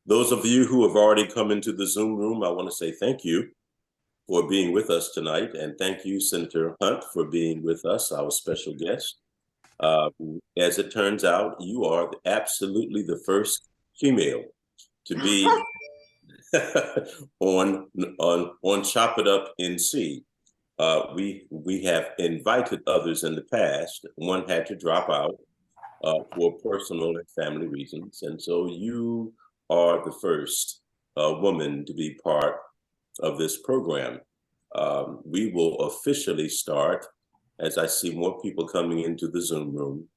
Those of you who have already come into the Zoom room, I want to say thank you for being with us tonight. And thank you, Senator Hunt, for being with us, our special guest. As it turns out, you are absolutely the first female to be on Chop It Up NC. We have invited others in the past. One had to drop out for personal and family reasons, and so you are the first woman to be part of this program. We will officially start as I see more people coming into the Zoom room.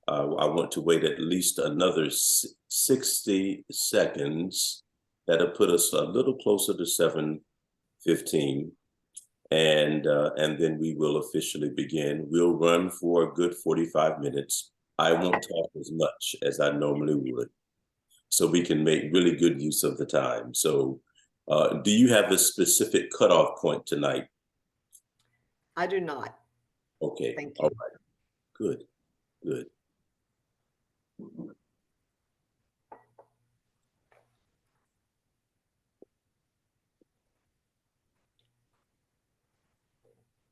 I want to wait at least another 60 seconds. That'll put us a little closer to 7:15, and then we will officially begin. We'll run for a good 45 minutes. I won't talk as much as I normally would, so we can make really good use of the time. So, do you have a specific cutoff point tonight? I do not. Okay. Thank you. All right. Good. Good.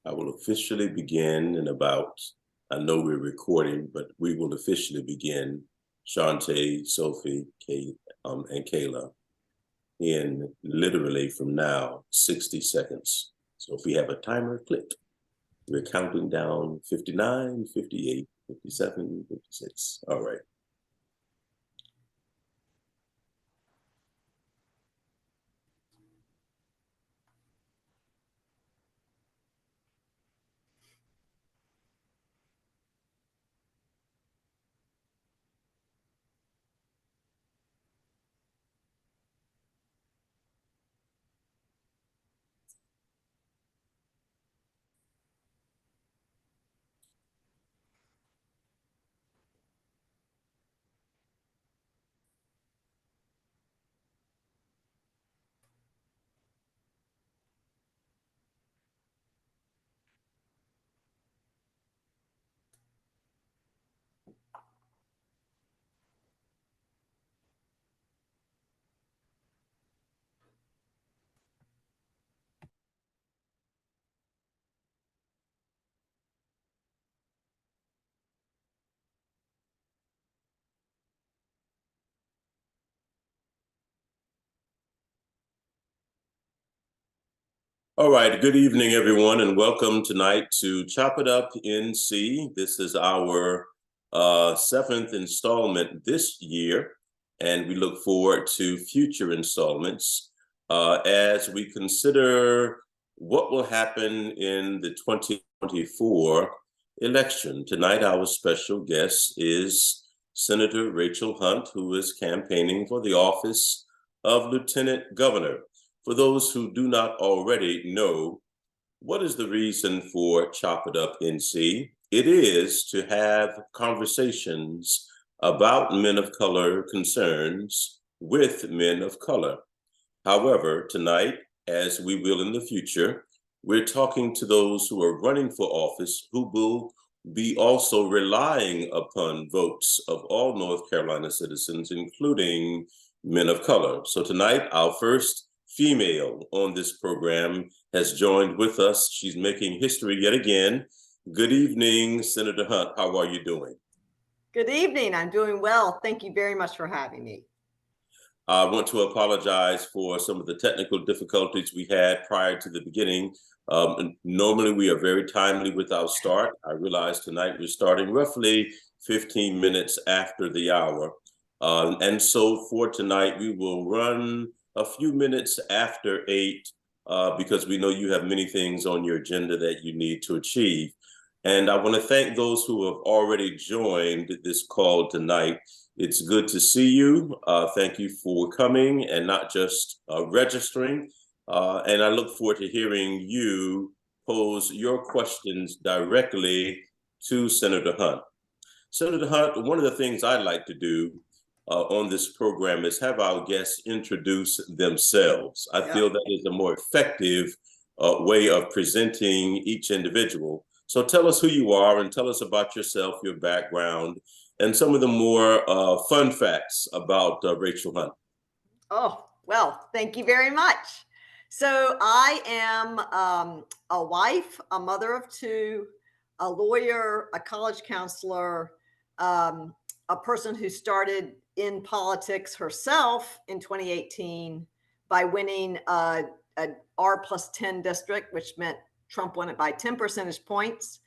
I will officially begin in about, I know we're recording, but we will officially begin, Shantae, Sophie, Kate, and Kayla, in literally from now, 60 seconds. So if we have a timer, click. We're counting down 59, 58, 57, 56. All right. All right, good evening, everyone, and welcome tonight to Chop It Up NC. This is our seventh installment this year, and we look forward to future installments as we consider what will happen in the 2024 election. Tonight, our special guest is Senator Rachel Hunt, who is campaigning for the office of Lieutenant Governor. For those who do not already know, what is the reason for Chop It Up NC? It is to have conversations about men of color concerns with men of color. However, tonight, as we will in the future, we're talking to those who are running for office who will be also relying upon votes of all North Carolina citizens, including men of color. So tonight, our first female on this program has joined with us. She's making history yet again. Good evening, Senator Hunt. How are you doing? Good evening. I'm doing well. Thank you very much for having me. I want to apologize for some of the technical difficulties we had prior to the beginning. Normally, we are very timely with our start. I realize tonight we're starting roughly 15 minutes after the hour. And so for tonight, we will run a few minutes after 8 because we know you have many things on your agenda that you need to achieve. And I want to thank those who have already joined this call tonight. It's good to see you. Thank you for coming and not just registering. And I look forward to hearing you pose your questions directly to Senator Hunt. Senator Hunt, one of the things I'd like to do on this program is have our guests introduce themselves. I feel that is a more effective way of presenting each individual. So tell us who you are and tell us about yourself, your background, and some of the more fun facts about Rachel Hunt. Oh, well, thank you very much. So I am a wife, a mother of two, a lawyer, a college counselor, um, a person who started in politics herself in 2018 by winning a R plus 10 district, which meant Trump won it by 10 percentage points,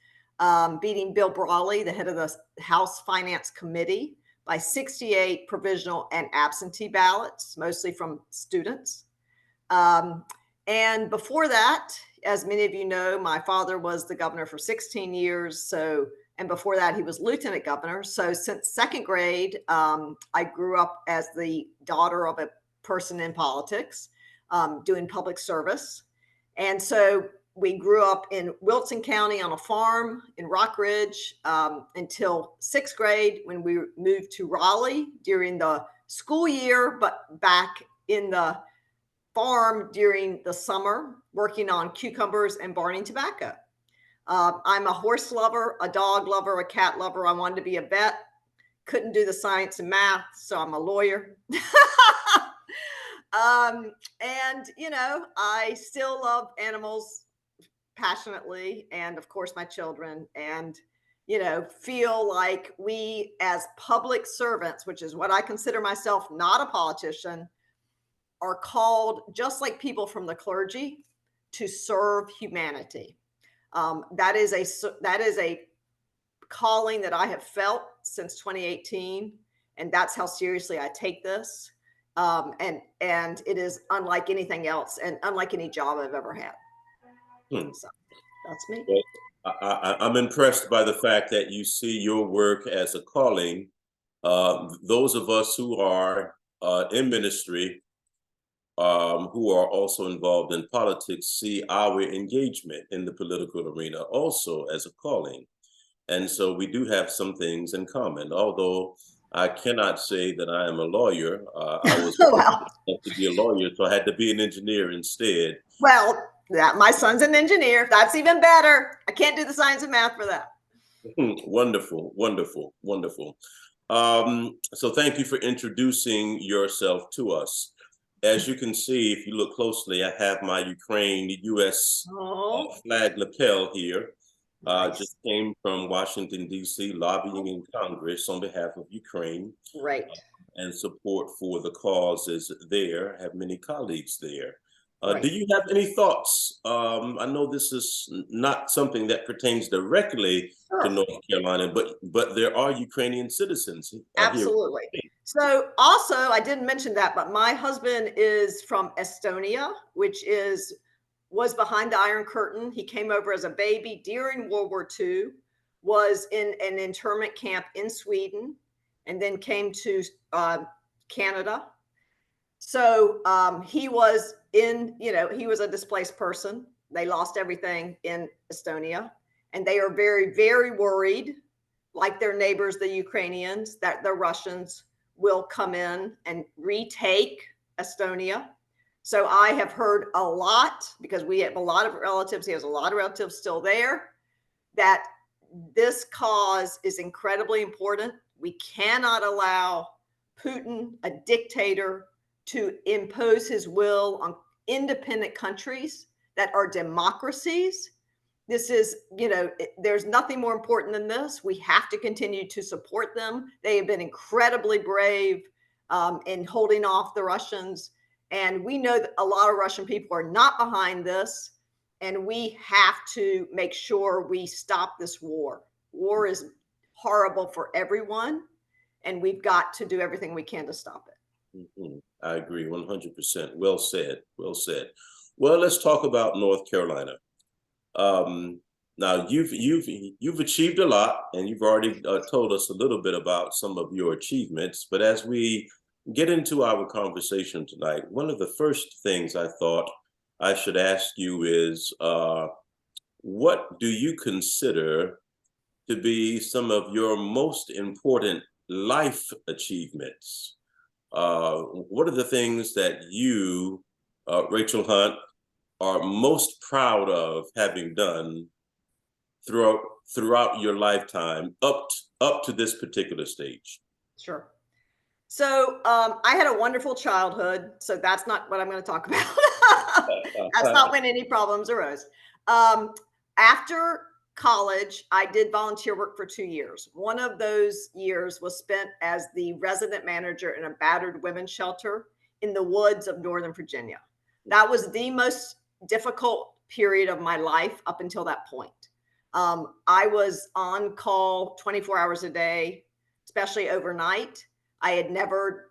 beating Bill Brawley, the head of the House Finance Committee, by 68 provisional and absentee ballots, mostly from students. Um, and before that, as many of you know, my father was the governor for 16 years. So, and before that, he was lieutenant governor. So, since second grade, I grew up as the daughter of a person in politics, doing public service. And so, we grew up in Wilson County on a farm in Rock Ridge until sixth grade when we moved to Raleigh during the school year, but back in the farm during the summer, working on cucumbers and burning tobacco. I'm a horse lover, a dog lover, a cat lover. I wanted to be a vet, couldn't do the science and math, so I'm a lawyer. And, you know, I still love animals passionately, and of course, my children. And, you know, feel like we as public servants, which is what I consider myself, not a politician, are called, just like people from the clergy, to serve humanity. That is a calling that I have felt since 2018, and that's how seriously I take this. And it is unlike anything else, and unlike any job I've ever had. Hmm. So that's me. Well, I'm impressed by the fact that you see your work as a calling. Those of us who are in ministry, who are also involved in politics, see our engagement in the political arena also as a calling. And so we do have some things in common. Although I cannot say that I am a lawyer, I was Well, to be a lawyer, so I had to be an engineer instead. well, that my son's an engineer. That's even better. I can't do the science and math for that. Wonderful, wonderful, wonderful. So thank you for introducing yourself to us. As you can see, if you look closely, I have my Ukraine U.S. Oh, flag lapel here. nice. Just came from Washington, D.C., lobbying in Congress on behalf of Ukraine Great. and support for the causes there. I have many colleagues there. Do Great. you have any thoughts? I know this is not something that pertains directly to Sure. North Carolina, but there are Ukrainian citizens here. Absolutely. So also, I didn't mention that, but my husband is from Estonia, which was behind the Iron Curtain. He came over as a baby during World War II, was in an internment camp in Sweden, and then came to Canada. So he was in, you know, he was a displaced person. They lost everything in Estonia, and they are very, very worried, like their neighbors, the Ukrainians, that the Russians will come in and retake Estonia. So I have heard a lot, because we have a lot of relatives, he has a lot of relatives still there, that this cause is incredibly important. We cannot allow Putin, a dictator, to impose his will on independent countries that are democracies. This is, you know, there's nothing more important than this. We have to continue to support them. They have been incredibly brave in holding off the Russians. And we know that a lot of Russian people are not behind this. And we have to make sure we stop this war. War is horrible for everyone. And we've got to do everything we can to stop it. Mm-hmm. I agree 100%. Well said. Well said. Well, let's talk about North Carolina. Now you've achieved a lot, and you've already told us a little bit about some of your achievements. But as we get into our conversation tonight, one of the first things I thought I should ask you is, what do you consider to be some of your most important life achievements? What are the things that you, Rachel Hunt, are most proud of having done throughout your lifetime up to this particular stage? Sure. So I had a wonderful childhood. So that's not what I'm going to talk about. That's not when any problems arose. Um, After college, I did volunteer work for 2 years. One of those years was spent as the resident manager in a battered women's shelter in the woods of Northern Virginia. That was the most difficult period of my life up until that point. I was on call 24 hours a day, especially overnight. I had never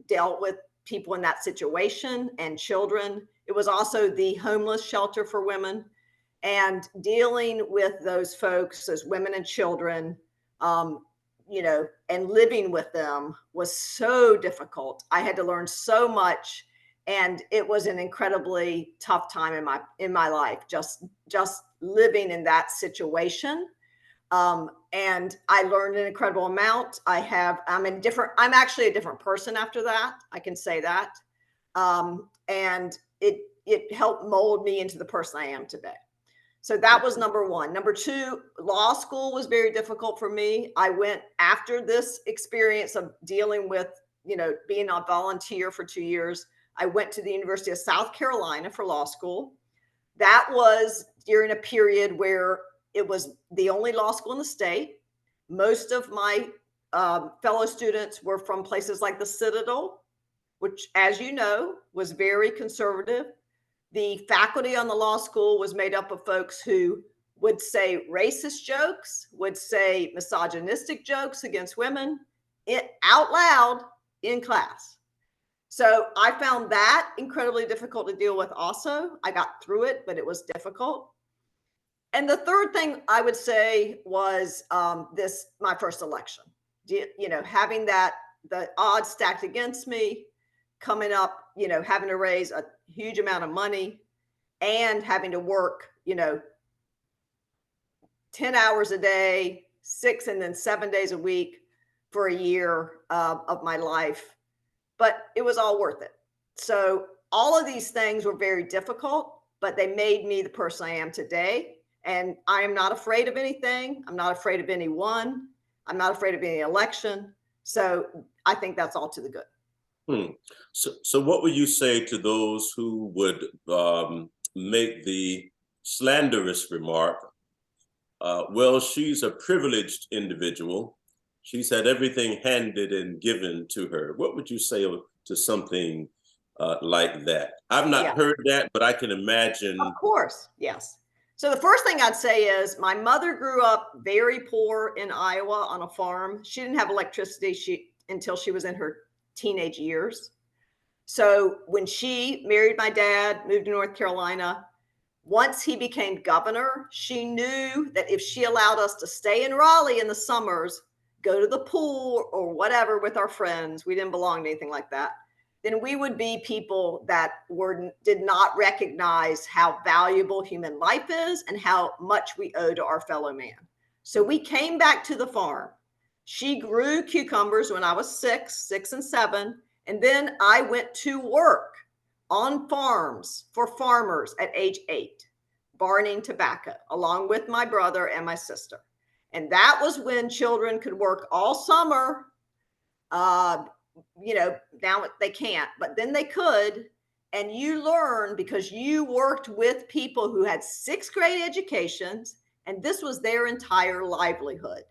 dealt with people in that situation and children. It was also the homeless shelter for women. And dealing with those folks, those women and children, and living with them was so difficult. I had to learn so much, and it was an incredibly tough time in my life. Just living in that situation, and I learned an incredible amount. I'm actually a different person after that. I can say that. And it helped mold me into the person I am today. So that was number one. Number two, law school was very difficult for me. I went after this experience of dealing with, being a volunteer for 2 years. I went to the University of South Carolina for law school. That was during a period where it was the only law school in the state. Most of my fellow students were from places like the Citadel, which, as you know, was very conservative. The faculty on the law school was made up of folks who would say racist jokes, would say misogynistic jokes against women out loud in class. So I found that incredibly difficult to deal with also. I got through it, but it was difficult. And the third thing I would say was my first election. Having the odds stacked against me, coming up, having to raise a huge amount of money and having to work, 10 hours a day, 6 and then 7 days a week for a year of my life. But it was all worth it. So all of these things were very difficult, but they made me the person I am today. And I am not afraid of anything. I'm not afraid of anyone. I'm not afraid of any election. So I think that's all to the good. So what would you say to those who would make the slanderous remark, well, she's a privileged individual. She's had everything handed and given to her. What would you say to something like that? I've not heard that, but I can imagine. Of course, yes. So the first thing I'd say is my mother grew up very poor in Iowa on a farm. She didn't have electricity until she was in her teenage years. So when she married my dad, moved to North Carolina, once he became governor, she knew that if she allowed us to stay in Raleigh in the summers, go to the pool or whatever with our friends, we didn't belong to anything like that, then we would be people that did not recognize how valuable human life is and how much we owe to our fellow man. So we came back to the farm. She grew cucumbers when I was 6 and 7. And then I went to work on farms for farmers at age 8, barning tobacco, along with my brother and my sister. And that was when children could work all summer. Now they can't, but then they could. And you learn because you worked with people who had 6th grade educations, and this was their entire livelihood.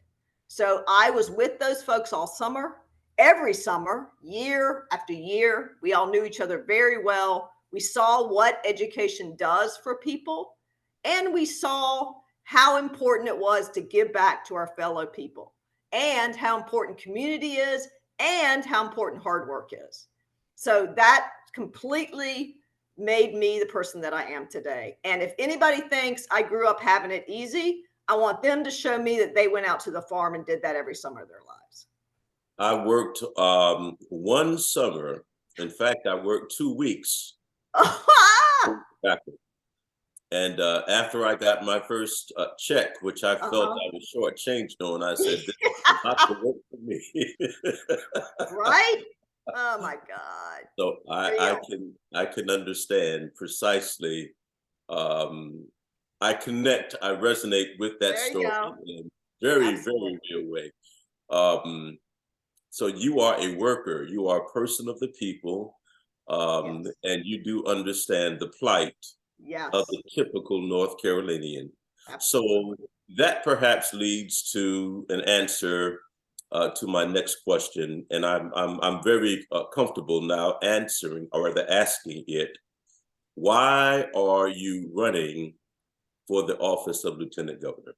So I was with those folks all summer. Every summer, year after year, we all knew each other very well. We saw what education does for people, and we saw how important it was to give back to our fellow people, and how important community is, and how important hard work is. So that completely made me the person that I am today. And if anybody thinks I grew up having it easy, I want them to show me that they went out to the farm and did that every summer of their lives. I worked one summer. In fact, I worked 2 weeks. And after I got my first check, which I felt I was shortchanged on, I said, "This is not the work for me." Right? Oh my God. So I can understand precisely. I connect. I resonate with that story in a very, very real way. So you are a worker, you are a person of the people, Yes. and you do understand the plight of Yes. the typical North Carolinian. So Absolutely. that perhaps leads to an answer to my next question, and I'm very comfortable now answering or rather asking it. Why are you running for the office of Lieutenant Governor?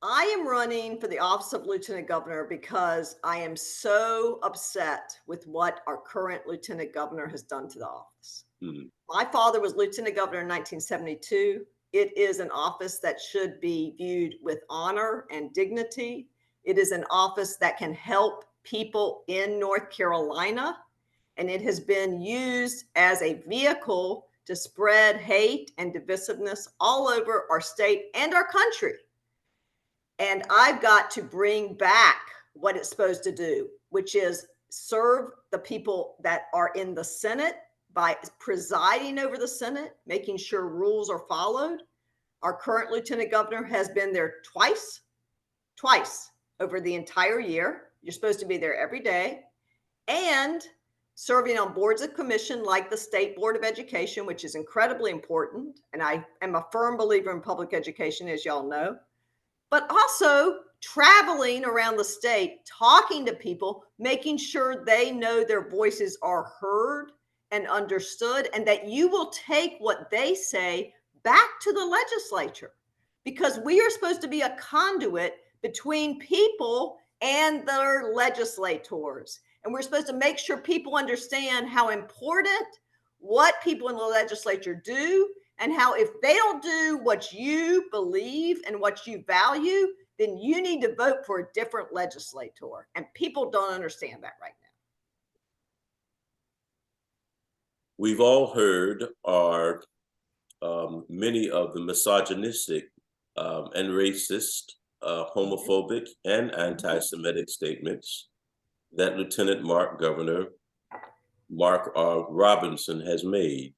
I am running for the office of Lieutenant Governor because I am so upset with what our current Lieutenant Governor has done to the office. Hmm. My father was Lieutenant Governor in 1972. It is an office that should be viewed with honor and dignity. It is an office that can help people in North Carolina, and it has been used as a vehicle to spread hate and divisiveness all over our state and our country. And I've got to bring back what it's supposed to do, which is serve the people that are in the Senate by presiding over the Senate, making sure rules are followed. Our current lieutenant governor has been there twice over the entire year. You're supposed to be there every day. And serving on boards of commission like the State Board of Education, which is incredibly important. And I am a firm believer in public education, as y'all know, but also traveling around the state, talking to people, making sure they know their voices are heard and understood, and that you will take what they say back to the legislature, because we are supposed to be a conduit between people and their legislators. And we're supposed to make sure people understand how important what people in the legislature do, and how if they don't do what you believe and what you value, then you need to vote for a different legislator. And people don't understand that right now. We've all heard our many of the misogynistic and racist, homophobic, and anti-Semitic statements that Lieutenant Governor Mark Robinson has made.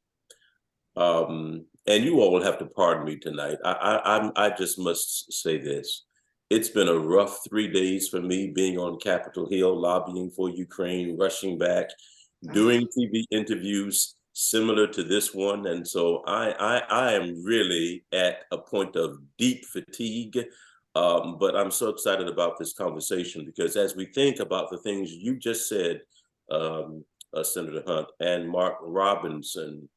And you all will have to pardon me tonight. I just must say this. It's been a rough 3 days for me being on Capitol Hill, lobbying for Ukraine, rushing back, doing TV interviews similar to this one. And so I am really at a point of deep fatigue. But I'm so excited about this conversation because as we think about the things you just said, Senator Hunt and Mark Robinson,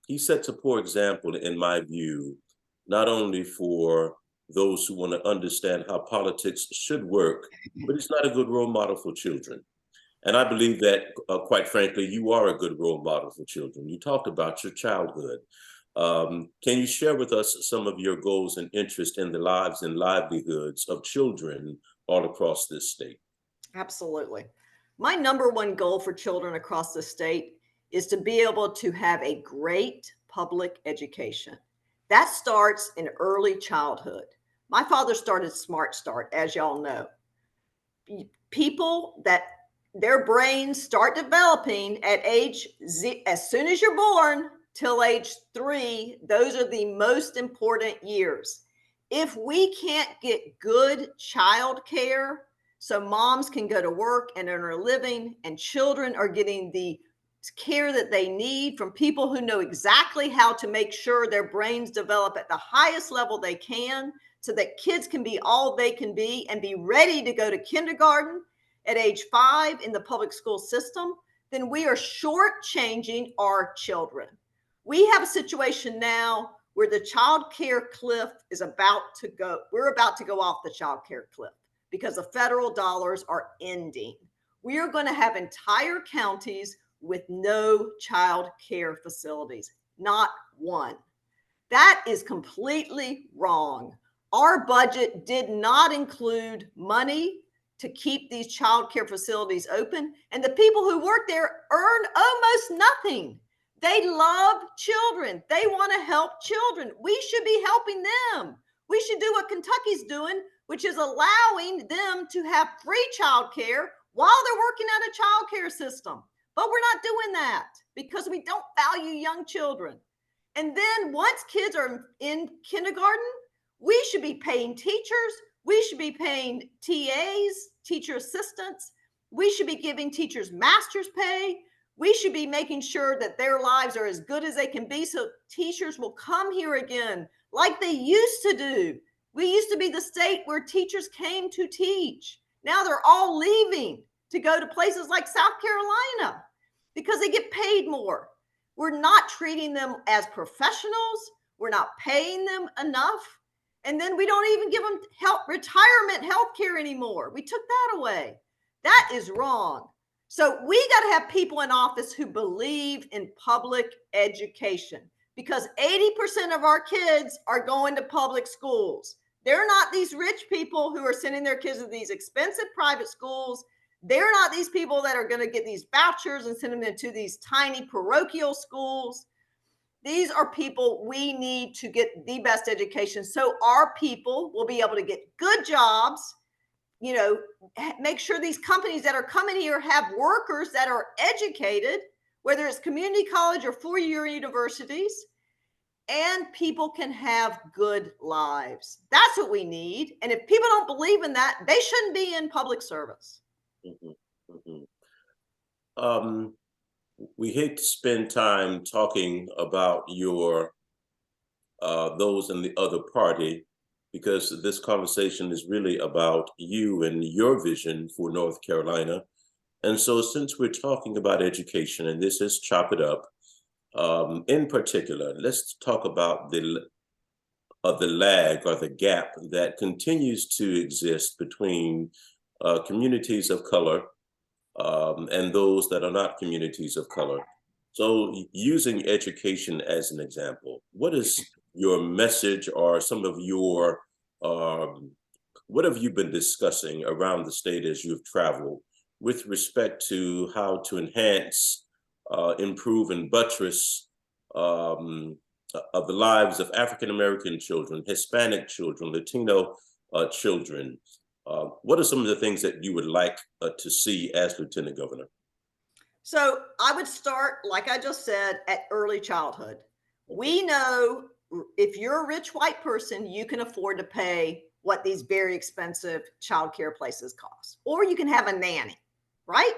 he sets a poor example, in my view, not only for those who want to understand how politics should work, but he's not a good role model for children. And I believe that, quite frankly, you are a good role model for children. You talked about your childhood. Can you share with us some of your goals and interests in the lives and livelihoods of children all across this state? Absolutely. My number one goal for children across the state is to be able to have a great public education. That starts in early childhood. My father started Smart Start, as y'all know. People that their brains start developing at age Z, as soon as you're born till age 3, those are the most important years. If we can't get good child care so moms can go to work and earn a living, and children are getting the care that they need from people who know exactly how to make sure their brains develop at the highest level they can, so that kids can be all they can be and be ready to go to kindergarten at age 5 in the public school system, then we are shortchanging our children. We have a situation now where the child care cliff is about to go. We're about to go off the child care cliff because the federal dollars are ending. We are going to have entire counties with no child care facilities, not one. That is completely wrong. Our budget did not include money to keep these child care facilities open, and the people who work there earn almost nothing. They love children. They want to help children. We should be helping them. We should do what Kentucky's doing, which is allowing them to have free child care while they're working at a child care system. But we're not doing that because we don't value young children. And then once kids are in kindergarten, we should be paying teachers. We should be paying TAs, teacher assistants. We should be giving teachers master's pay. We should be making sure that their lives are as good as they can be so teachers will come here again like they used to do. We used to be the state where teachers came to teach. Now they're all leaving to go to places like South Carolina because they get paid more. We're not treating them as professionals. We're not paying them enough. And then we don't even give them retirement health care anymore. We took that away. That is wrong. So we got to have people in office who believe in public education, because 80% of our kids are going to public schools. They're not these rich people who are sending their kids to these expensive private schools. They're not these people that are going to get these vouchers and send them into these tiny parochial schools. These are people we need to get the best education so our people will be able to get good jobs, make sure these companies that are coming here have workers that are educated, whether it's community college or four-year universities, and people can have good lives. That's what we need. And if people don't believe in that, they shouldn't be in public service. Mm-hmm. Mm-hmm. We hate to spend time talking about those in the other party, because this conversation is really about you and your vision for North Carolina. And so since we're talking about education, and this is Chop It Up, in particular, let's talk about the lag or the gap that continues to exist between communities of color and those that are not communities of color. So using education as an example, what is your message or some of your, what have you been discussing around the state as you've traveled with respect to how to enhance, improve and buttress of the lives of African-American children, Hispanic children, Latino children? What are some of the things that you would like to see as Lieutenant Governor? So I would start, like I just said, at early childhood. We know if you're a rich white person, you can afford to pay what these very expensive childcare places cost, or you can have a nanny, right?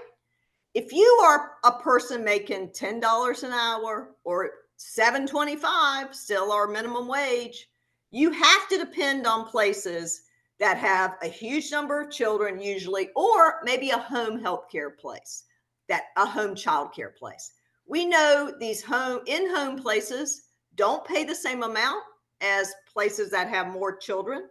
If you are a person making $10 an hour or $7.25, still our minimum wage, you have to depend on places that have a huge number of children usually, or maybe a home healthcare place, a home childcare place. We know these in-home places don't pay the same amount as places that have more children.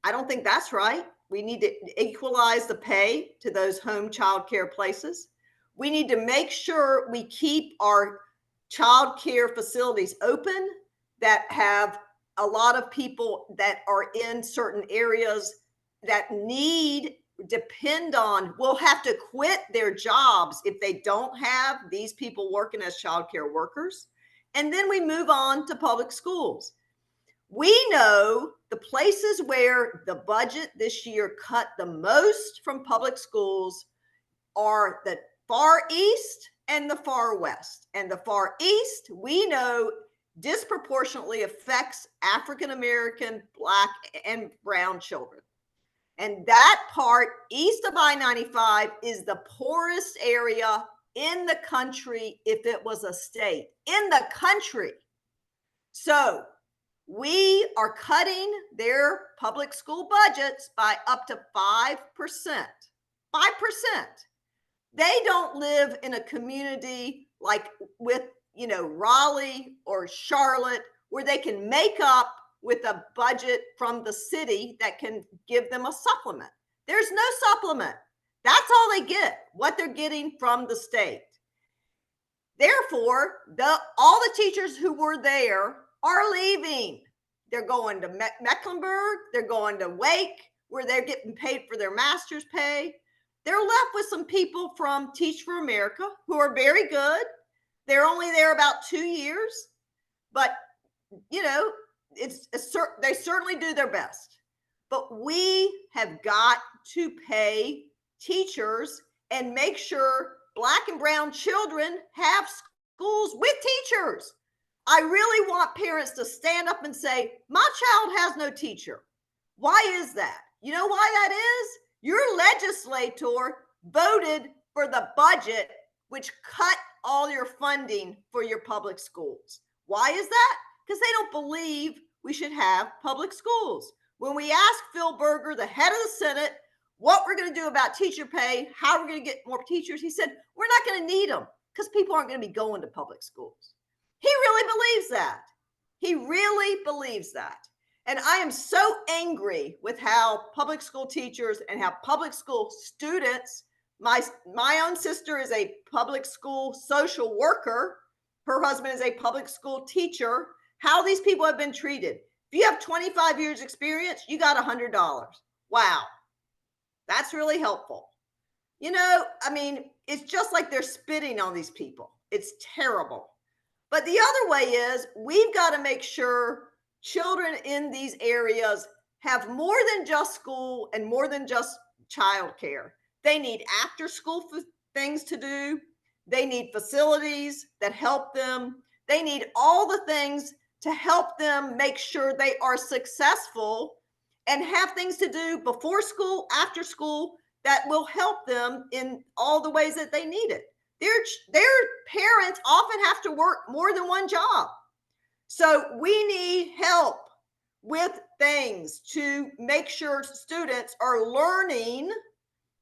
I don't think that's right. We need to equalize the pay to those home childcare places. We need to make sure we keep our childcare facilities open that have a lot of people that are in certain areas that will have to quit their jobs if they don't have these people working as childcare workers. And then we move on to public schools. We know the places where the budget this year cut the most from public schools are the far east and the far west. And the far east, we know, disproportionately affects African-American, Black, and brown children. And that part east of I-95 is the poorest area in the country if it was a state, in the country. So we are cutting their public school budgets by up to 5%. 5%. They don't live in a community like with Raleigh or Charlotte, where they can make up with a budget from the city that can give them a supplement. There's no supplement. That's all they get, what they're getting from the state. Therefore, all the teachers who were there are leaving. They're going to Mecklenburg, they're going to Wake, where they're getting paid for their master's pay. They're left with some people from Teach for America who are very good. They're only there about 2 years, but they certainly do their best. But we have got to pay teachers and make sure Black and brown children have schools with teachers. I really want parents to stand up and say, my child has no teacher. Why is that? You know why that is? Your legislator voted for the budget, which cut all your funding for your public schools. Why is that? Because they don't believe we should have public schools. When we asked Phil Berger, the head of the Senate, what we're going to do about teacher pay, how we're going to get more teachers, he said, we're not going to need them because people aren't going to be going to public schools. He really believes that. He really believes that. And I am so angry with how public school teachers and how public school students, my own sister is a public school social worker. Her husband is a public school teacher. How these people have been treated. If you have 25 years experience, you got $100. Wow. That's really helpful. You know, I mean, it's just like they're spitting on these people. It's terrible. But the other way is we've got to make sure children in these areas have more than just school and more than just childcare. They need after school things to do. They need facilities that help them. They need all the things to help them make sure they are successful and have things to do before school, after school that will help them in all the ways that they need it. Their parents often have to work more than one job. So we need help with things to make sure students are learning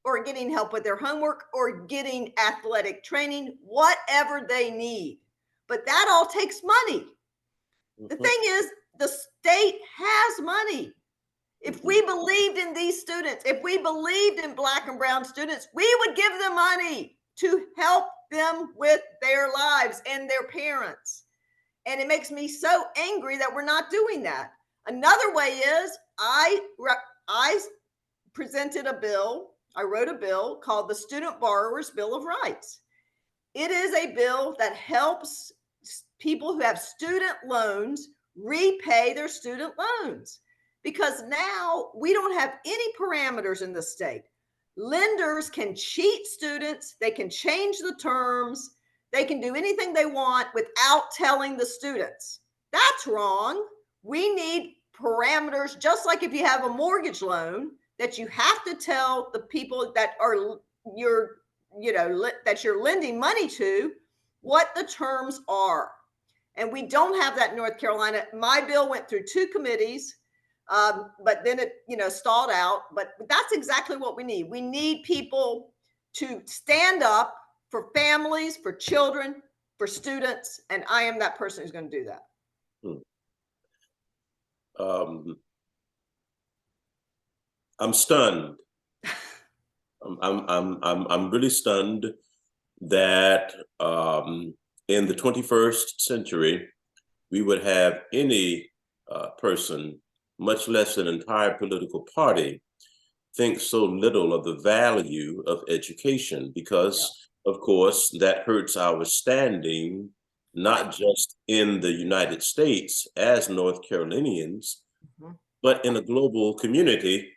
or getting help with their homework or getting athletic training, whatever they need. But that all takes money. The thing is, the state has money. If we believed in these students, if we believed in Black and brown students, we would give them money to help them with their lives and their parents. And it makes me so angry that we're not doing that. Another way is I presented a bill. I wrote a bill called the Student Borrowers Bill of Rights. It is a bill that helps people who have student loans repay their student loans, because now we don't have any parameters in the state. Lenders can cheat students. They can change the terms. They can do anything they want without telling the students. That's wrong. We need parameters, just like if you have a mortgage loan, that you have to tell the people that are that you're lending money to what the terms are. And we don't have that in North Carolina. My bill went through 2 committees, but then it, stalled out. But that's exactly what we need. We need people to stand up for families, for children, for students. And I am that person who's going to do that. I'm stunned. I'm really stunned that in the 21st century, we would have any person, much less an entire political party, think so little of the value of education, because, of course, that hurts our standing, not just in the United States as North Carolinians, but in a global community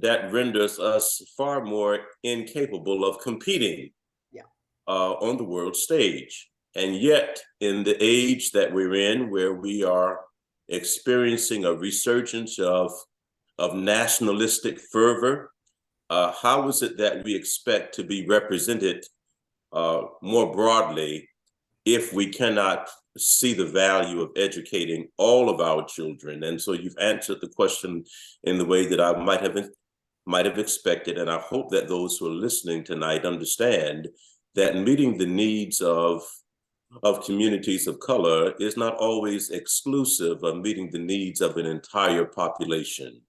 that renders us far more incapable of competing on the world stage. And yet, in the age that we're in, where we are experiencing a resurgence of nationalistic fervor, how is it that we expect to be represented more broadly if we cannot see the value of educating all of our children? And so you've answered the question in the way that I might have expected. And I hope that those who are listening tonight understand that meeting the needs of communities of color is not always exclusive of meeting the needs of an entire population.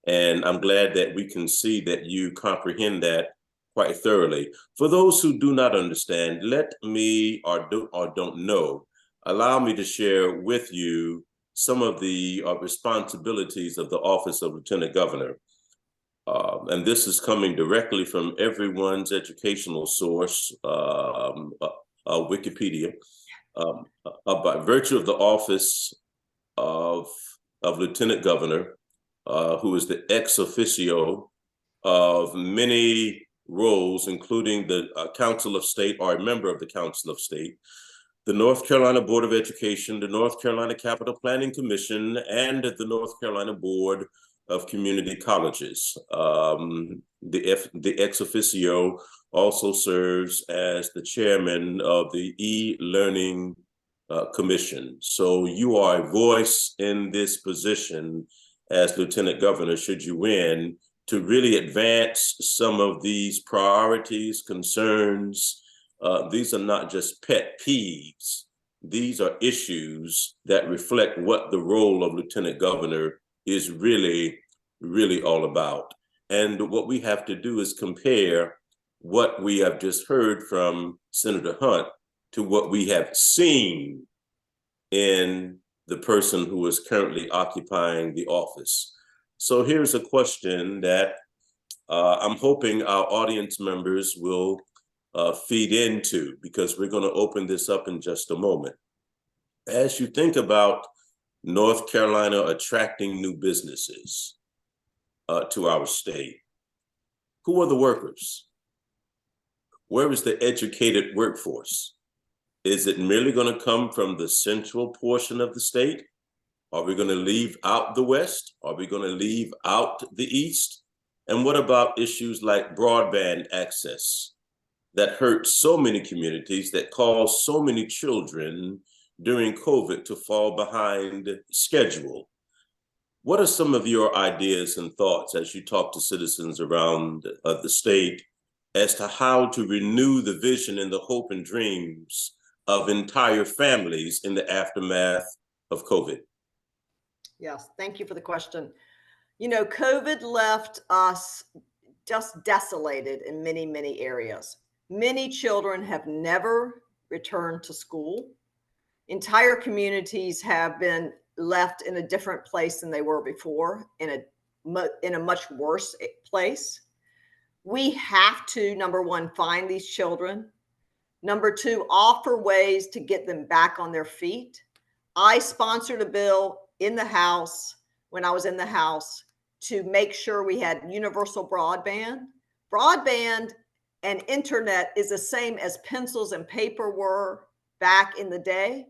And I'm glad that we can see that you comprehend that quite thoroughly. For those who do not understand, let me or don't know, allow me to share with you some of the responsibilities of the Office of Lieutenant Governor. And this is coming directly from everyone's educational source, Wikipedia. By virtue of the office of Lieutenant Governor, who is the ex officio of many roles, including the Council of State or a member of the Council of State, the North Carolina Board of Education, the North Carolina Capital Planning Commission, and the North Carolina Board of community colleges. The ex officio also serves as the chairman of the e-learning commission. So you are a voice in this position as Lieutenant Governor, should you win, to really advance some of these priorities, concerns. These are not just pet peeves. These are issues that reflect what the role of Lieutenant Governor is really, really all about. And what we have to do is compare what we have just heard from Senator Hunt to what we have seen in the person who is currently occupying the office. So here's a question that I'm hoping our audience members will feed into, because we're going to open this up in just a moment. As you think about North Carolina attracting new businesses to our state, who are the workers? Where is the educated workforce? Is it merely going to come from the central portion of the state? Are we going to leave out the West? Are we going to leave out the East? And what about issues like broadband access that hurt so many communities, that caused so many children during COVID to fall behind schedule? What are some of your ideas and thoughts as you talk to citizens around the state as to how to renew the vision and the hope and dreams of entire families in the aftermath of COVID? Yes, thank you for the question. You know, COVID left us just desolated in many, many areas. Many children have never returned to school. Entire communities have been left in a different place than they were before, in a much worse place. We have to, number one, find these children. Number two, offer ways to get them back on their feet. I sponsored a bill in the House when I was in the House to make sure we had universal broadband. Broadband and internet is the same as pencils and paper were back in the day.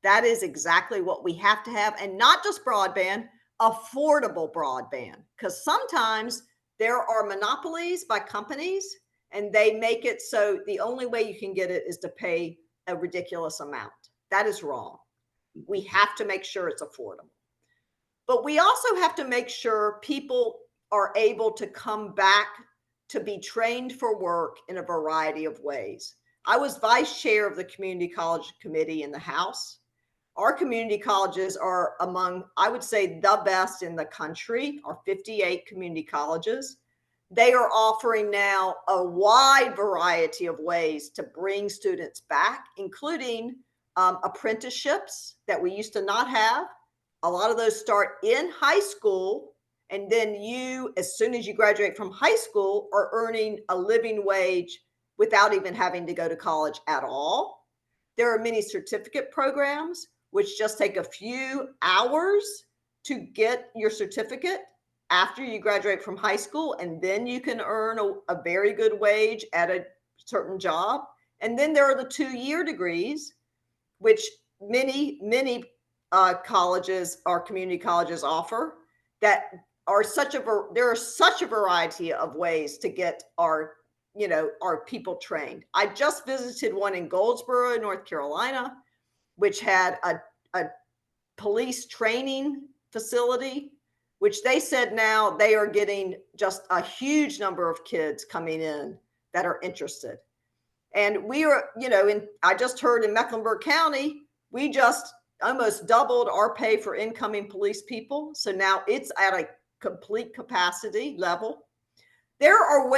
That is exactly what we have to have. And not just broadband, affordable broadband. Because sometimes there are monopolies by companies and they make it so the only way you can get it is to pay a ridiculous amount. That is wrong. We have to make sure it's affordable. But we also have to make sure people are able to come back to be trained for work in a variety of ways. I was vice chair of the Community College Committee in the House. Our community colleges are among, I would say, the best in the country, our 58 community colleges. They are offering now a wide variety of ways to bring students back, including apprenticeships that we used to not have. A lot of those start in high school, and then you, as soon as you graduate from high school, are earning a living wage without even having to go to college at all. There are many certificate programs which just take a few hours to get your certificate after you graduate from high school, and then you can earn a very good wage at a certain job. And then there are the 2-year degrees, which many colleges, our community colleges, offer, that are there are such a variety of ways to get our people trained. I just visited one in Goldsboro, North Carolina, which had a police training facility, which they said now they are getting just a huge number of kids coming in that are interested. And we are, I just heard in Mecklenburg County, we just almost doubled our pay for incoming police people. So now it's at a complete capacity level. There are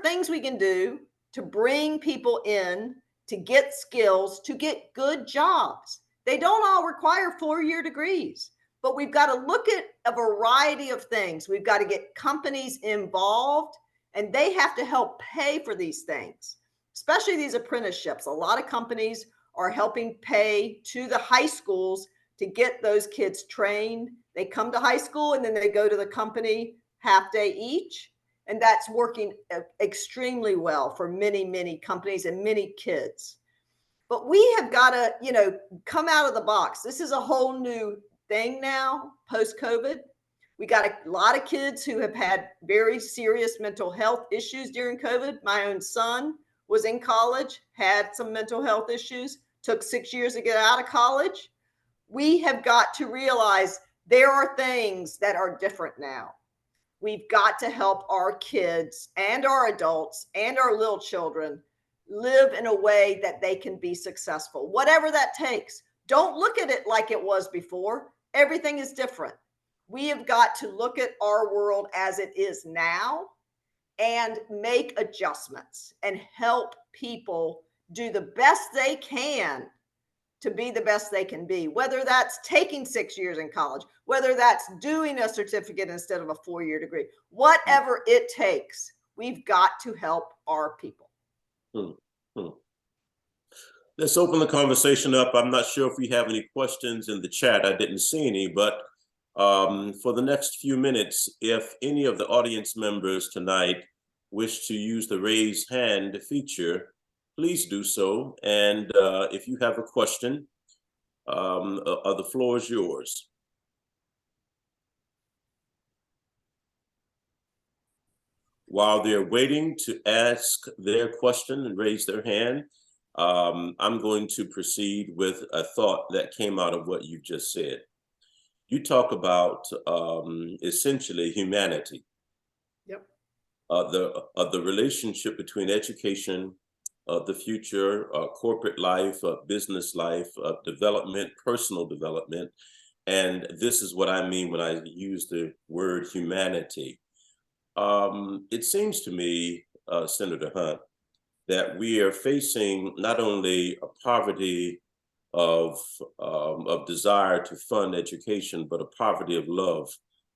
things we can do to bring people in, to get skills, to get good jobs. They don't all require 4-year degrees, but we've got to look at a variety of things. We've got to get companies involved, and they have to help pay for these things, especially these apprenticeships. A lot of companies are helping pay to the high schools to get those kids trained. They come to high school and then they go to the company half day each. And that's working extremely well for many, many companies and many kids. But we have got to, come out of the box. This is a whole new thing now, post-COVID. We got a lot of kids who have had very serious mental health issues during COVID. My own son was in college, had some mental health issues, took 6 years to get out of college. We have got to realize there are things that are different now. We've got to help our kids and our adults and our little children live in a way that they can be successful, whatever that takes. Don't look at it like it was before. Everything is different. We have got to look at our world as it is now and make adjustments and help people do the best they can to be the best they can be, whether that's taking 6 years in college, whether that's doing a certificate instead of a 4-year degree, whatever it takes, we've got to help our people. Let's open the conversation up. I'm not sure if we have any questions in the chat. I didn't see any, but for the next few minutes, if any of the audience members tonight wish to use the raise hand feature, please do so. And if you have a question, the floor is yours. While they're waiting to ask their question and raise their hand, I'm going to proceed with a thought that came out of what you just said. You talk about essentially humanity. Yep. The relationship between education, the future, corporate life, business life, development, personal development. And this is what I mean when I use the word humanity. It seems to me, Senator Hunt, that we are facing not only a poverty of desire to fund education, but a poverty of love,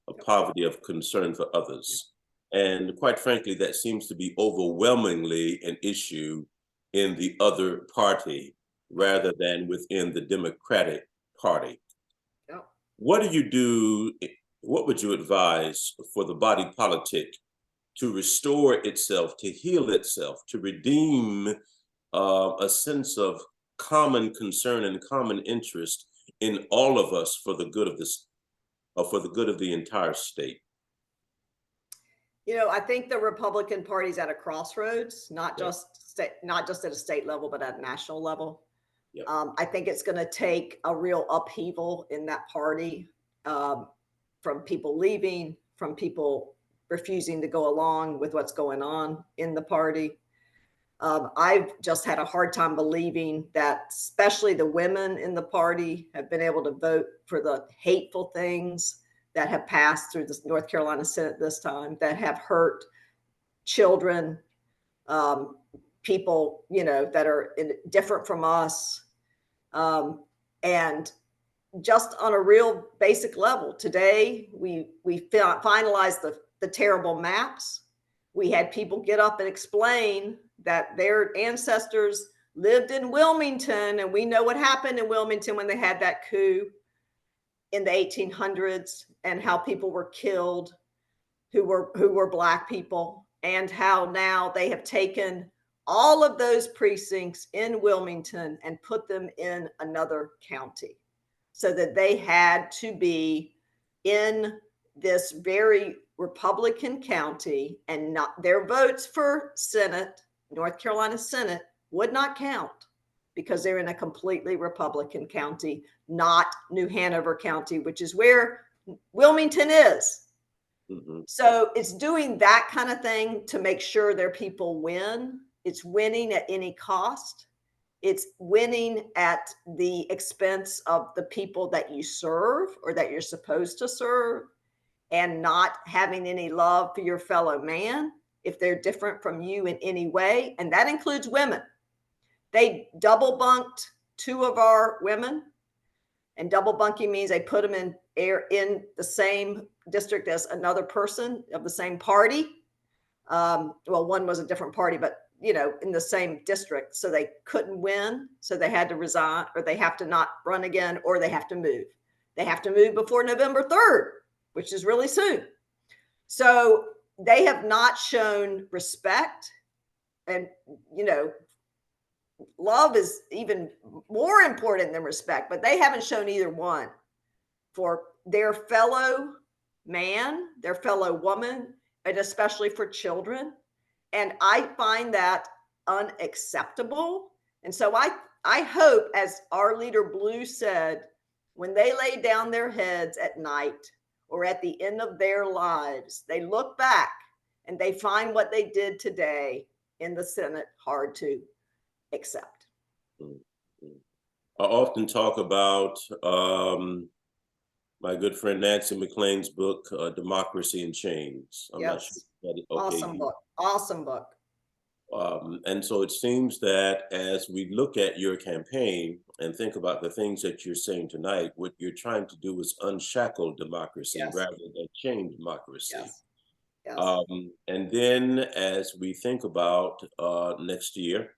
a poverty of concern for others. And quite frankly, that seems to be overwhelmingly an issue in the other party rather than within the Democratic Party. Yep. What would you advise for the body politic to restore itself, to heal itself, to redeem a sense of common concern and common interest in all of us for the good of this, for the good of the entire state? You know, I think the Republican Party's at a crossroads, not just at a state level, but at a national level. Yep. I think it's going to take a real upheaval in that party, from people leaving, from people refusing to go along with what's going on in the party. I've just had a hard time believing that especially the women in the party have been able to vote for the hateful things that have passed through the North Carolina Senate this time, that have hurt children, people, you know, that are different from us. And just on a real basic level, today we finalized the terrible maps. We had people get up and explain that their ancestors lived in Wilmington, and we know what happened in Wilmington when they had that coup in the 1800s, and how people were killed who were Black people, and how now they have taken all of those precincts in Wilmington and put them in another county, so that they had to be in this very Republican county, and not their votes for Senate, North Carolina Senate, would not count because they're in a completely Republican county, not New Hanover County, which is where Wilmington is. Mm-hmm. So it's doing that kind of thing to make sure their people win. It's winning at any cost. It's winning at the expense of the people that you serve or that you're supposed to serve, and not having any love for your fellow man if they're different from you in any way. And that includes women. They double bunked 2 of our women, and double bunking means they put them in the same district as another person of the same party. Well, one was a different party, but you know, in the same district. So they couldn't win. So they had to resign, or they have to not run again, or they have to move. They have to move before November 3rd, which is really soon. So they have not shown respect. And, you know, love is even more important than respect, but they haven't shown either one for their fellow man, their fellow woman, and especially for children. And I find that unacceptable. And so I hope, as our leader Blue said, when they lay down their heads at night or at the end of their lives, they look back and they find what they did today in the Senate hard to accept. I often talk about my good friend Nancy McLean's book, Democracy in Chains. I'm not sure. Yes. Okay. Awesome book. Awesome book. And so it seems that as we look at your campaign and think about the things that you're saying tonight, what you're trying to do is unshackle democracy Yes. rather than chain democracy. Yes. Yes. And then as we think about next year,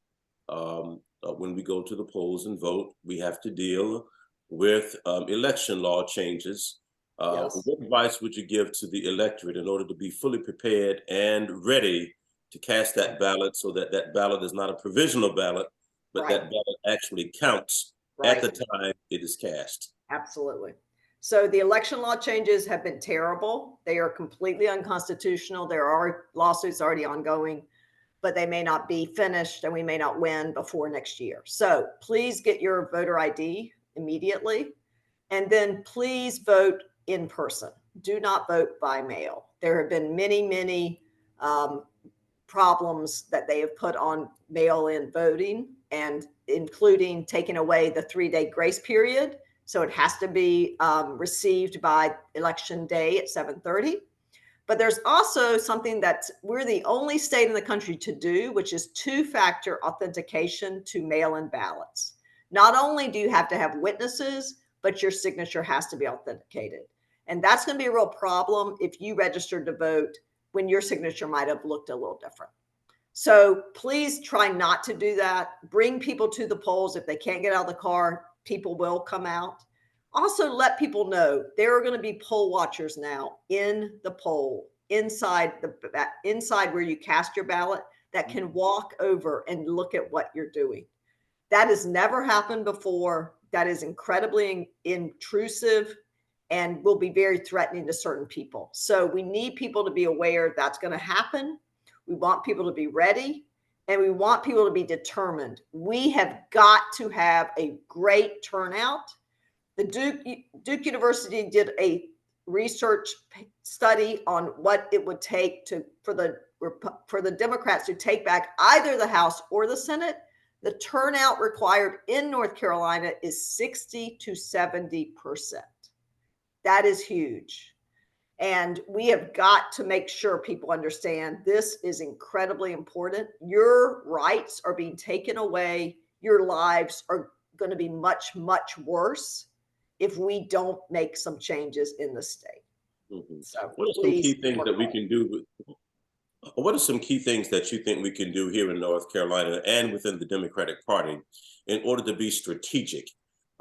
when we go to the polls and vote, we have to deal with election law changes. Yes. What advice would you give to the electorate in order to be fully prepared and ready to cast that ballot, so that that ballot is not a provisional ballot, but Right. that ballot actually counts at the time it is cast? Absolutely. So the election law changes have been terrible. They are completely unconstitutional. There are lawsuits already ongoing, but they may not be finished and we may not win before next year. So please get your voter ID immediately. And then please vote in person. Do not vote by mail. There have been many problems that they have put on mail-in voting, and including taking away the 3-day grace period. So it has to be received by election day at 7:30. But there's also something that we're the only state in the country to do, which is 2-factor authentication to mail-in ballots. Not only do you have to have witnesses, but your signature has to be authenticated. And that's going to be a real problem if you registered to vote when your signature might have looked a little different. So please try not to do that. Bring people to the polls. If they can't get out of the car, people will come out. Also, let people know there are going to be poll watchers now in the poll, inside where you cast your ballot, that can walk over and look at what you're doing. That has never happened before. That is incredibly intrusive and will be very threatening to certain people. So we need people to be aware that's going to happen. We want people to be ready, and we want people to be determined. We have got to have a great turnout. The Duke University did a research study on what it would take for the Democrats to take back either the House or the Senate. The turnout required in North Carolina is 60 to 70%. That is huge. And we have got to make sure people understand this is incredibly important. Your rights are being taken away. Your lives are going to be much, much worse if we don't make some changes in the state. Mm-hmm. So what are some key things that we can do? What are some key things that you think we can do here in North Carolina and within the Democratic Party in order to be strategic?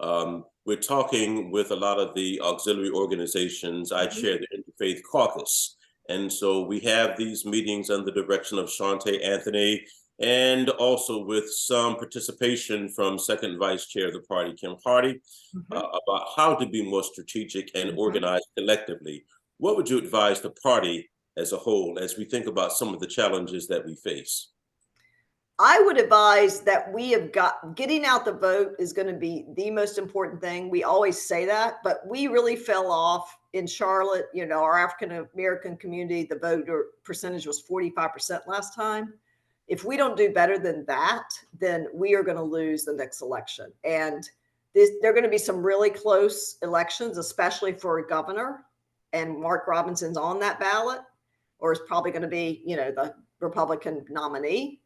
We're talking with a lot of the auxiliary organizations. I chair the Interfaith Caucus. And so we have these meetings under the direction of Shante Anthony, and also with some participation from Second Vice Chair of the party, Kim Hardy, about how to be more strategic and organized collectively. What would you advise the party as a whole as we think about some of the challenges that we face? I would advise that getting out the vote is going to be the most important thing. We always say that, but we really fell off in Charlotte. You know, our African American community, the voter percentage was 45% last time. If we don't do better than that, then we are going to lose the next election. And there are going to be some really close elections, especially for a governor. And Mark Robinson's on that ballot, or is probably going to be, the Republican nominee.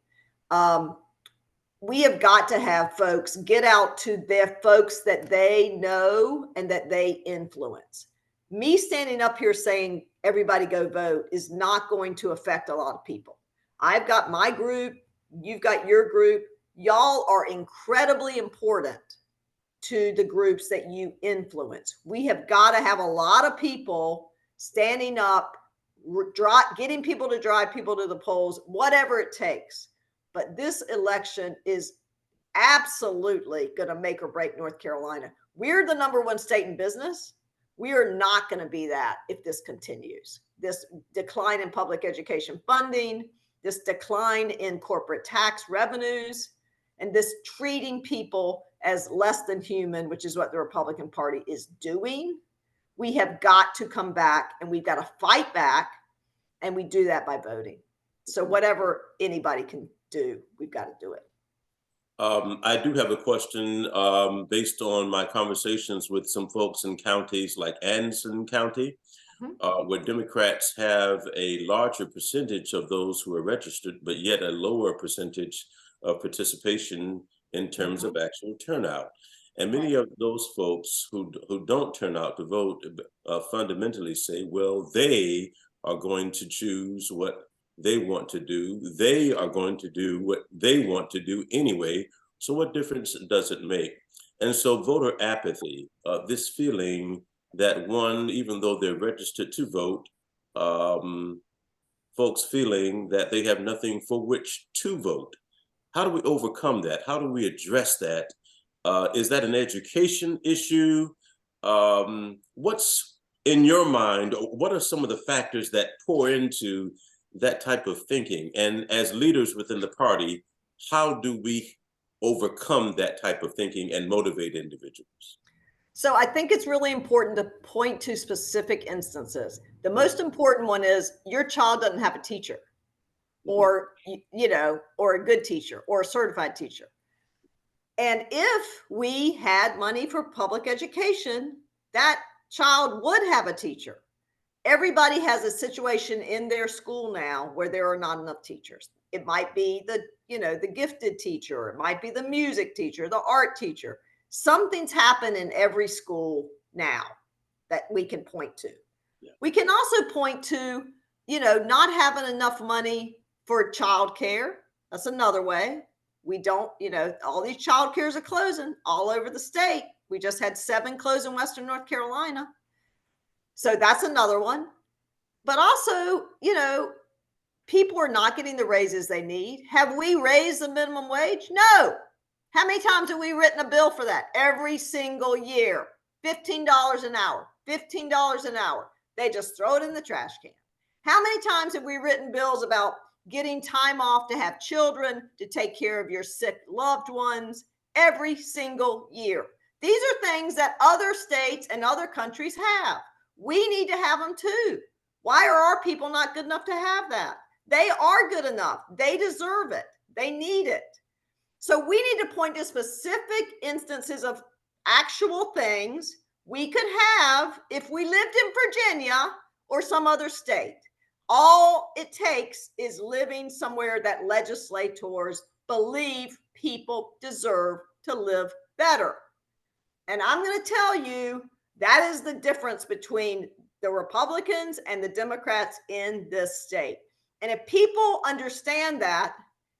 We have got to have folks get out to their folks that they know and that they influence. Me standing up here saying everybody go vote is not going to affect a lot of people. I've got my group, you've got your group. Y'all are incredibly important to the groups that you influence. We have got to have a lot of people standing up, getting people to drive people to the polls, whatever it takes. But this election is absolutely going to make or break North Carolina. We're the #1 state in business. We are not going to be that if this continues. This decline in public education funding, this decline in corporate tax revenues, and this treating people as less than human, which is what the Republican Party is doing. We have got to come back, and we've got to fight back, and we do that by voting. So whatever anybody can do, we've got to do it. I do have a question based on my conversations with some folks in counties like Anderson County, where Democrats have a larger percentage of those who are registered, but yet a lower percentage of participation in terms of actual turnout. And many of those folks who don't turn out to vote fundamentally say, well, they are going to choose what they want to do. They are going to do what they want to do anyway. So what difference does it make? And so voter apathy, this feeling that one, even though they're registered to vote, folks feeling that they have nothing for which to vote. How do we overcome that? How do we address that? Is that an education issue? What's in your mind? What are some of the factors that pour into that type of thinking? And as leaders within the party, how do we overcome that type of thinking and motivate individuals? So I think it's really important to point to specific instances. The most important one is your child doesn't have a teacher, or or a good teacher, or a certified teacher. And if we had money for public education, that child would have a teacher. Everybody has a situation in their school now where there are not enough teachers. It might be the gifted teacher, it might be the music teacher, the art teacher. Something's happened in every school now that we can point to. Yeah. We can also point to, not having enough money for childcare. That's another way. We don't, all these child cares are closing all over the state. We just had 7 close in Western North Carolina. So that's another one. But also, people are not getting the raises they need. Have we raised the minimum wage? No. How many times have we written a bill for that? Every single year. $15 an hour, $15 an hour. They just throw it in the trash can. How many times have we written bills about getting time off to have children, to take care of your sick loved ones? Every single year. These are things that other states and other countries have. We need to have them too. Why are our people not good enough to have that? They are good enough. They deserve it. They need it. So we need to point to specific instances of actual things we could have if we lived in Virginia or some other state. All it takes is living somewhere that legislators believe people deserve to live better. And I'm going to tell you, that is the difference between the Republicans and the Democrats in this state. And if people understand that,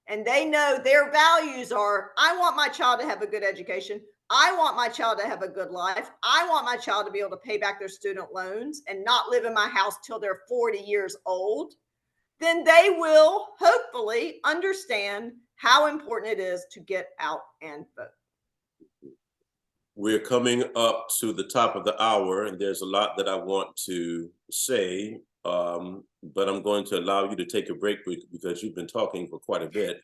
and they know their values are, I want my child to have a good education. I want my child to have a good life. I want my child to be able to pay back their student loans and not live in my house till they're 40 years old. Then they will hopefully understand how important it is to get out and vote. We're coming up to the top of the hour, and there's a lot that I want to say, but I'm going to allow you to take a break because you've been talking for quite a bit.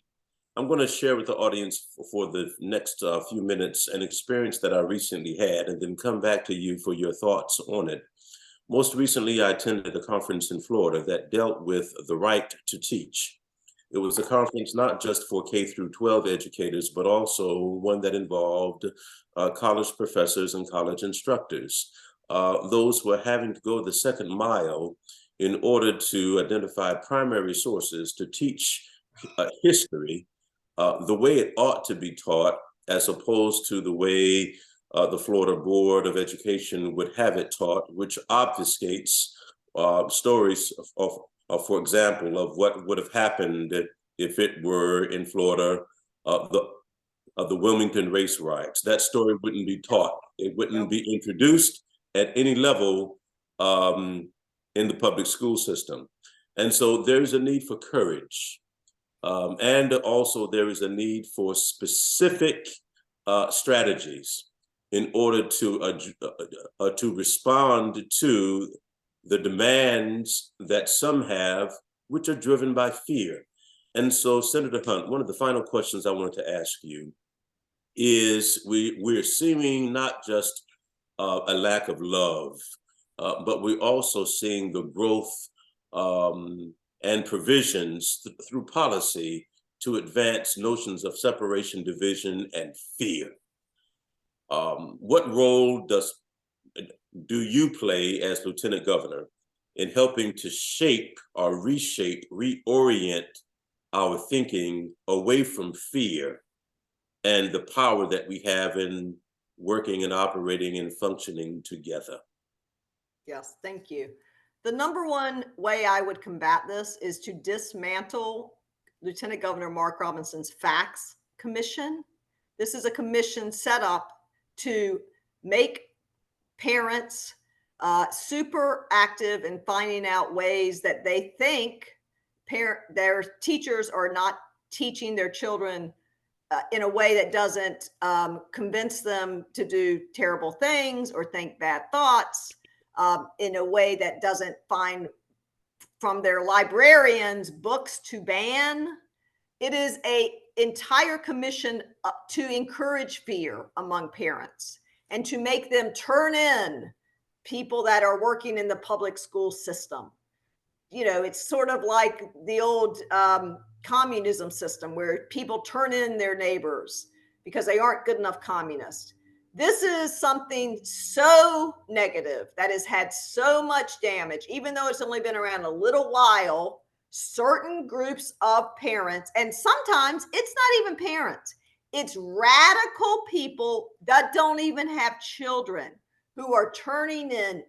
I'm going to share with the audience for the next few minutes an experience that I recently had, and then come back to you for your thoughts on it. Most recently, I attended a conference in Florida that dealt with the right to teach. It was a conference not just for K through 12 educators, but also one that involved college professors and college instructors. Those who are having to go the second mile in order to identify primary sources to teach history the way it ought to be taught, as opposed to the way the Florida Board of Education would have it taught, which obfuscates stories of for example, of what would have happened if it were in Florida, the Wilmington race riots. That story wouldn't be taught. It wouldn't be introduced at any level in the public school system. And so there's a need for courage. And also there is a need for specific strategies. in order to respond to the demands that some have, which are driven by fear. And so, Senator Hunt, one of the final questions I wanted to ask you is we're seeing not just a lack of love, but we're also seeing the growth and provisions through policy to advance notions of separation, division, and fear. What role do you play as Lieutenant Governor in helping to shape or reshape, reorient our thinking away from fear and the power that we have in working and operating and functioning together? Yes, thank you. The number one way I would combat this is to dismantle Lieutenant Governor Mark Robinson's Facts Commission. This is a commission set up to make parents super active in finding out ways that they think their teachers are not teaching their children in a way that doesn't convince them to do terrible things or think bad thoughts, in a way that doesn't find from their librarians books to ban. It is an entire commission to encourage fear among parents and to make them turn in people that are working in the public school system. You know, it's sort of like the old communism system where people turn in their neighbors because they aren't good enough communists. This is something so negative that has had so much damage, even though it's only been around a little while. Certain groups of parents, and sometimes it's not even parents, it's radical people that don't even have children who are turning in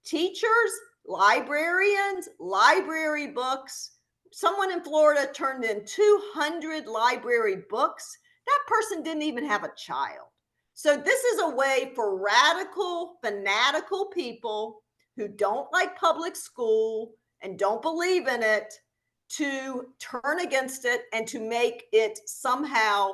teachers, librarians, library books. Someone in Florida turned in 200 library books. That person didn't even have a child. So this is a way for radical, fanatical people who don't like public school and don't believe in it to turn against it and to make it somehow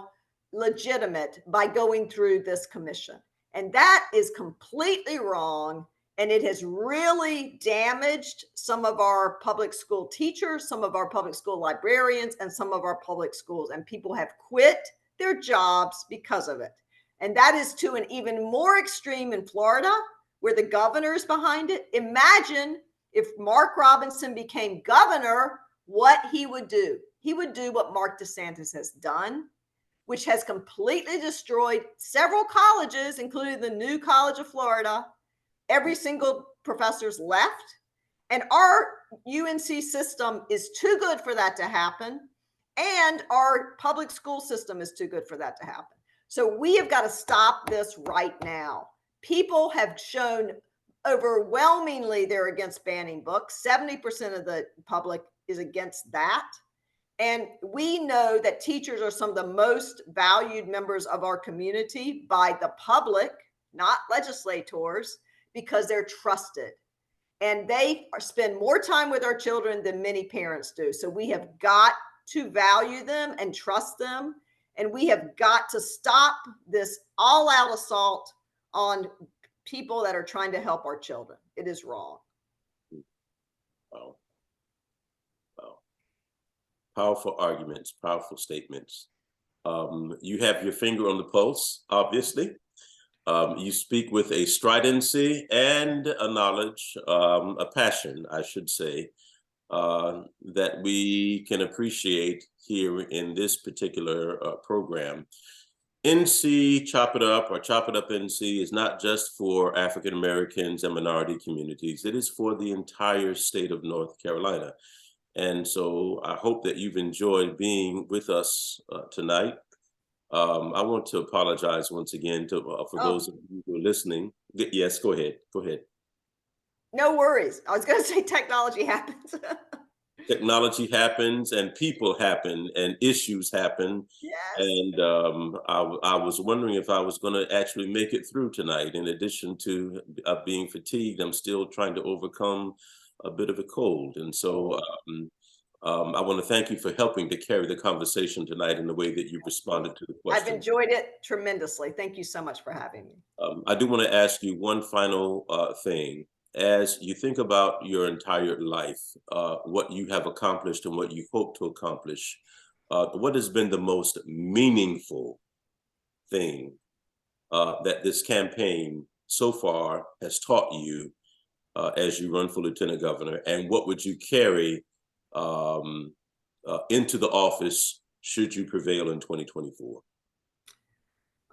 legitimate by going through this commission. And that is completely wrong. And it has really damaged some of our public school teachers, some of our public school librarians, and some of our public schools. And people have quit their jobs because of it. And that is to an even more extreme in Florida, where the governor is behind it. Imagine if Mark Robinson became governor, what he would do. He would do what Mark DeSantis has done, which has completely destroyed several colleges, including the New College of Florida. Every single professor's left. And our UNC system is too good for that to happen. And our public school system is too good for that to happen. So we have got to stop this right now. People have shown overwhelmingly they're against banning books. 70% of the public is against that. And we know that teachers are some of the most valued members of our community by the public, not legislators, because they're trusted. And they spend more time with our children than many parents do. So we have got to value them and trust them. And we have got to stop this all-out assault on people that are trying to help our children. It is wrong. Wow. Wow. Powerful arguments, powerful statements. You have your finger on the pulse, obviously. You speak with a stridency and a knowledge, a passion, I should say, that we can appreciate here in this particular program. NC Chop It Up, or Chop It Up NC, is not just for African Americans and minority communities. It is for the entire state of North Carolina. And so I hope that you've enjoyed being with us tonight. I want to apologize once again for those of you who are listening. Yes, go ahead. Go ahead. No worries. I was going to say technology happens. Technology happens, and people happen, and issues happen. Yes. And I was wondering if I was going to actually make it through tonight. In addition to being fatigued, I'm still trying to overcome a bit of a cold. And so I want to thank you for helping to carry the conversation tonight in the way that you responded to the I've question. enjoyed it tremendously. Thank you so much for having me. I do want to ask you one final thing. As you think about your entire life, what you have accomplished and what you hope to accomplish, what has been the most meaningful thing that this campaign so far has taught you as you run for lieutenant governor, and what would you carry into the office should you prevail in 2024?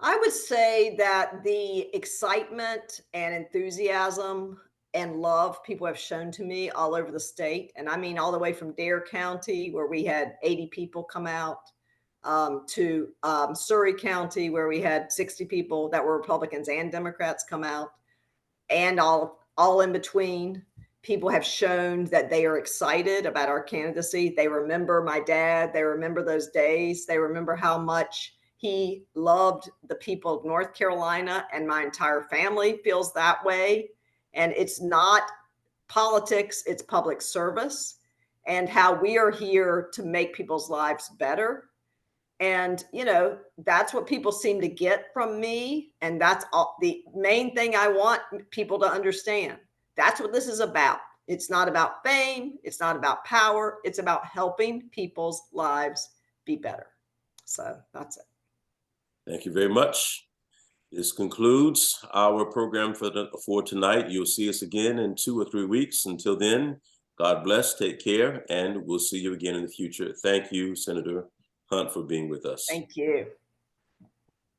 I would say that the excitement and enthusiasm and love people have shown to me all over the state, and I mean all the way from Dare County, where we had 80 people come out, to Surrey County, where we had 60 people that were Republicans and Democrats come out, and all in between. People have shown that they are excited about our candidacy. They remember my dad. They remember those days. They remember how much he loved the people of North Carolina, and my entire family feels that way. And it's not politics, it's public service, and how we are here to make people's lives better. And, that's what people seem to get from me. And that's all, the main thing I want people to understand. That's what this is about. It's not about fame. It's not about power. It's about helping people's lives be better. So that's it. Thank you very much. This concludes our program for tonight. You'll see us again in 2 or 3 weeks. Until then, God bless, take care, and we'll see you again in the future. Thank you, Senator Hunt, for being with us. Thank you.